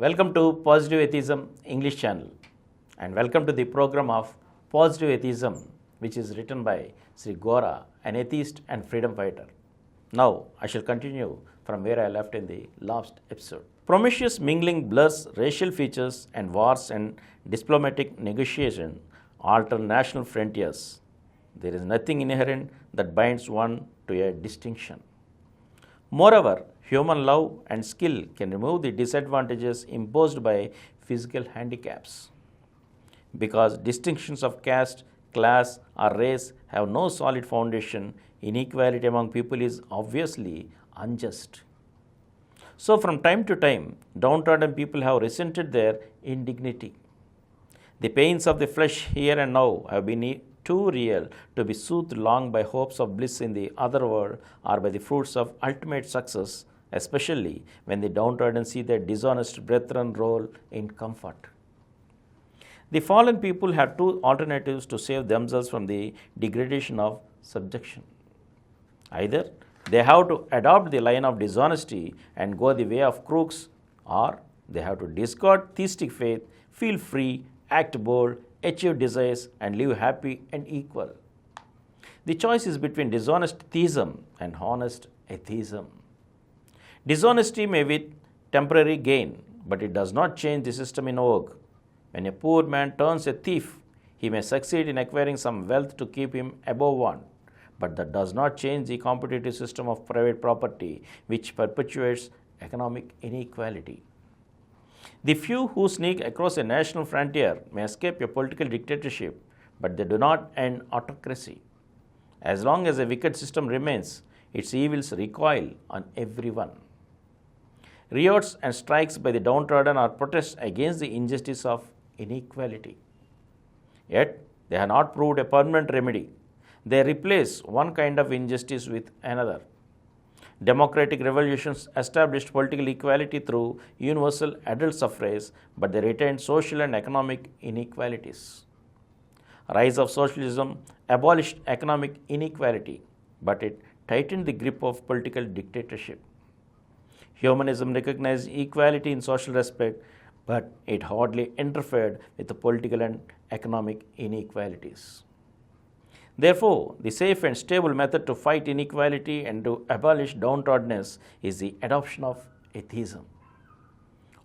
Welcome to Positive Atheism English Channel and welcome to the program of Positive Atheism, which is written by Sri Gora, an atheist and freedom fighter. Now I shall continue from where I left in the last episode. Promiscuous mingling blurs racial features and wars and diplomatic negotiation alter national frontiers. There is nothing inherent that binds one to a distinction. Moreover, human love and skill can remove the disadvantages imposed by physical handicaps. Because distinctions of caste, class, or race have no solid foundation, inequality among people is obviously unjust. So, from time to time, downtrodden people have resented their indignity. The pains of the flesh here and now have been too real to be soothed long by hopes of bliss in the other world or by the fruits of ultimate success, especially when the downtrodden see their dishonest brethren roll in comfort. The fallen people have two alternatives to save themselves from the degradation of subjection. Either they have to adopt the line of dishonesty and go the way of crooks, or they have to discard theistic faith, feel free, act bold, achieve desires, and live happy and equal. The choice is between dishonest theism and honest atheism. Dishonesty may with temporary gain, but it does not change the system in vogue. When a poor man turns a thief, he may succeed in acquiring some wealth to keep him above want, but that does not change the competitive system of private property, which perpetuates economic inequality. The few who sneak across a national frontier may escape a political dictatorship, but they do not end autocracy. As long as a wicked system remains, its evils recoil on everyone. Riots and strikes by the downtrodden are protests against the injustice of inequality. Yet, they have not proved a permanent remedy. They replace one kind of injustice with another. Democratic revolutions established political equality through universal adult suffrage, but they retained social and economic inequalities. Rise of socialism abolished economic inequality, but it tightened the grip of political dictatorship. Humanism recognized equality in social respect, but it hardly interfered with the political and economic inequalities. Therefore, the safe and stable method to fight inequality and to abolish downtroddenness is the adoption of atheism.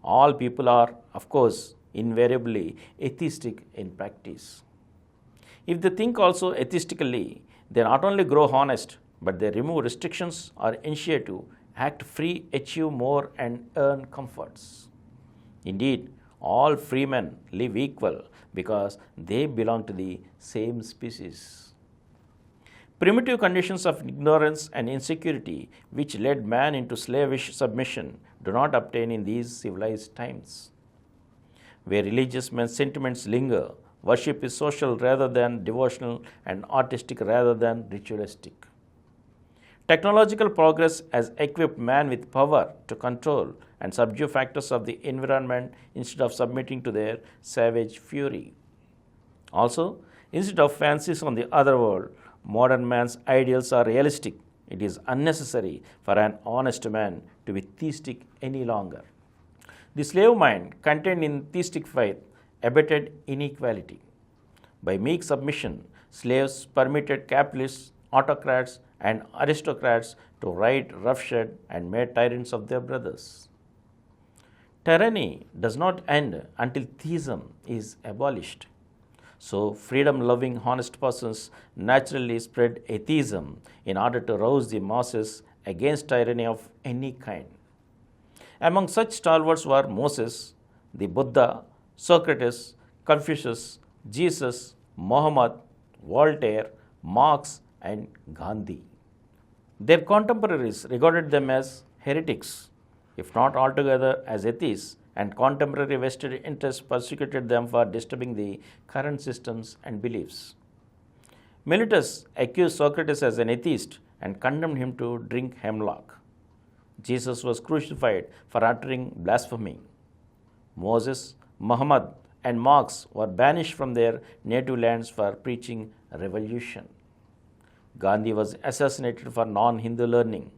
All people are, of course, invariably atheistic in practice. If they think also atheistically, they not only grow honest, but they remove restrictions or initiative, act free, achieve more, and earn comforts. Indeed, all free men live equal because they belong to the same species. Primitive conditions of ignorance and insecurity, which led man into slavish submission, do not obtain in these civilized times. Where religious sentiments linger, worship is social rather than devotional and artistic rather than ritualistic. Technological progress has equipped man with power to control and subdue factors of the environment instead of submitting to their savage fury. Also, instead of fancies on the other world, modern man's ideals are realistic. It is unnecessary for an honest man to be theistic any longer. The slave mind contained in theistic faith abetted inequality. By meek submission, slaves permitted capitalists, autocrats, and aristocrats to ride roughshod and made tyrants of their brothers. Tyranny does not end until theism is abolished. So, freedom-loving, honest persons naturally spread atheism in order to rouse the masses against tyranny of any kind. Among such stalwarts were Moses, the Buddha, Socrates, Confucius, Jesus, Muhammad, Voltaire, Marx, and Gandhi. Their contemporaries regarded them as heretics, if not altogether as atheists, and contemporary vested interests persecuted them for disturbing the current systems and beliefs. Miletus accused Socrates as an atheist and condemned him to drink hemlock. Jesus was crucified for uttering blasphemy. Moses, Muhammad, and Marx were banished from their native lands for preaching revolution. Gandhi was assassinated for non-Hindu learning.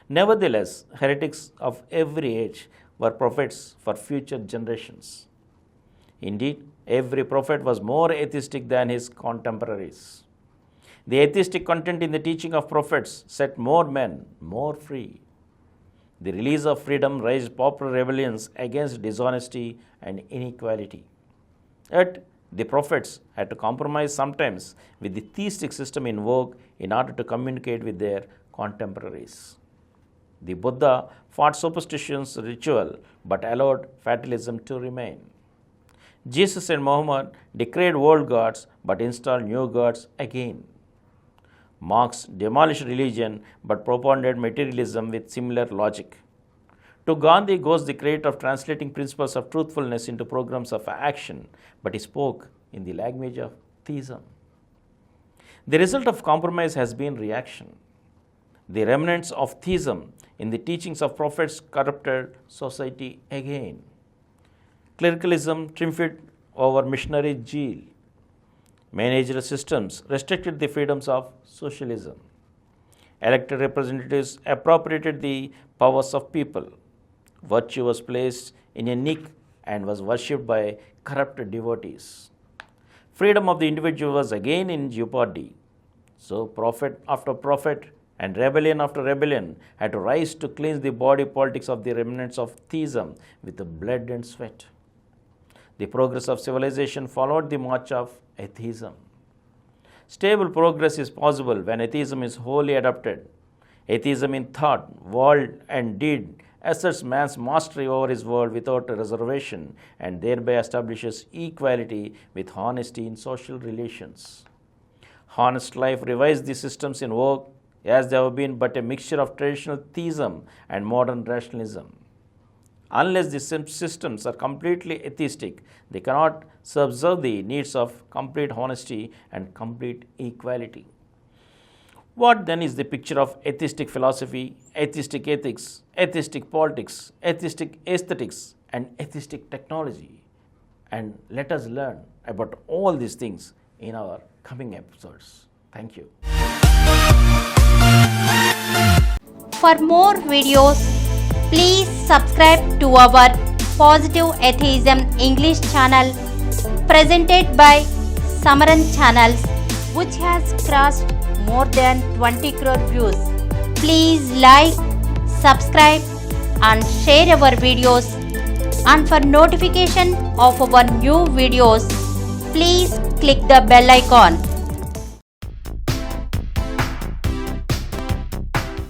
Nevertheless, heretics of every age were prophets for future generations. Indeed, every prophet was more atheistic than his contemporaries. The atheistic content in the teaching of prophets set more men more free. The release of freedom raised popular rebellions against dishonesty and inequality. Yet, the prophets had to compromise sometimes with the theistic system in vogue in order to communicate with their contemporaries. The Buddha fought superstitious ritual but allowed fatalism to remain. Jesus and Muhammad declared world gods but installed new gods again. Marx demolished religion but propounded materialism with similar logic. To Gandhi goes the credit of translating principles of truthfulness into programs of action, but he spoke in the language of theism. The result of compromise has been reaction. The remnants of theism in the teachings of prophets corrupted society again. Clericalism triumphed over missionary zeal. Managerial systems restricted the freedoms of socialism. Elected representatives appropriated the powers of people. Virtue was placed in a niche and was worshipped by corrupt devotees. Freedom of the individual was again in jeopardy. So prophet after prophet and rebellion after rebellion had to rise to cleanse the body politics of the remnants of theism with blood and sweat. The progress of civilization followed the march of atheism. Stable progress is possible when atheism is wholly adopted. Atheism in thought, word, and deed asserts man's mastery over his world without reservation and thereby establishes equality with honesty in social relations. Honest life revives the systems in vogue as they have been but a mixture of traditional theism and modern rationalism. Unless the systems are completely atheistic, they cannot subserve the needs of complete honesty and complete equality. What then is the picture of atheistic philosophy, atheistic ethics, atheistic politics, atheistic aesthetics, and atheistic technology? And let us learn about all these things in our coming episodes. Thank you. For more videos, please subscribe to our Positive Atheism English Channel presented by Samaram channels, which has crossed more than 20 crore views. Please like, subscribe and share our videos, and for notification of our new videos, please click the bell icon.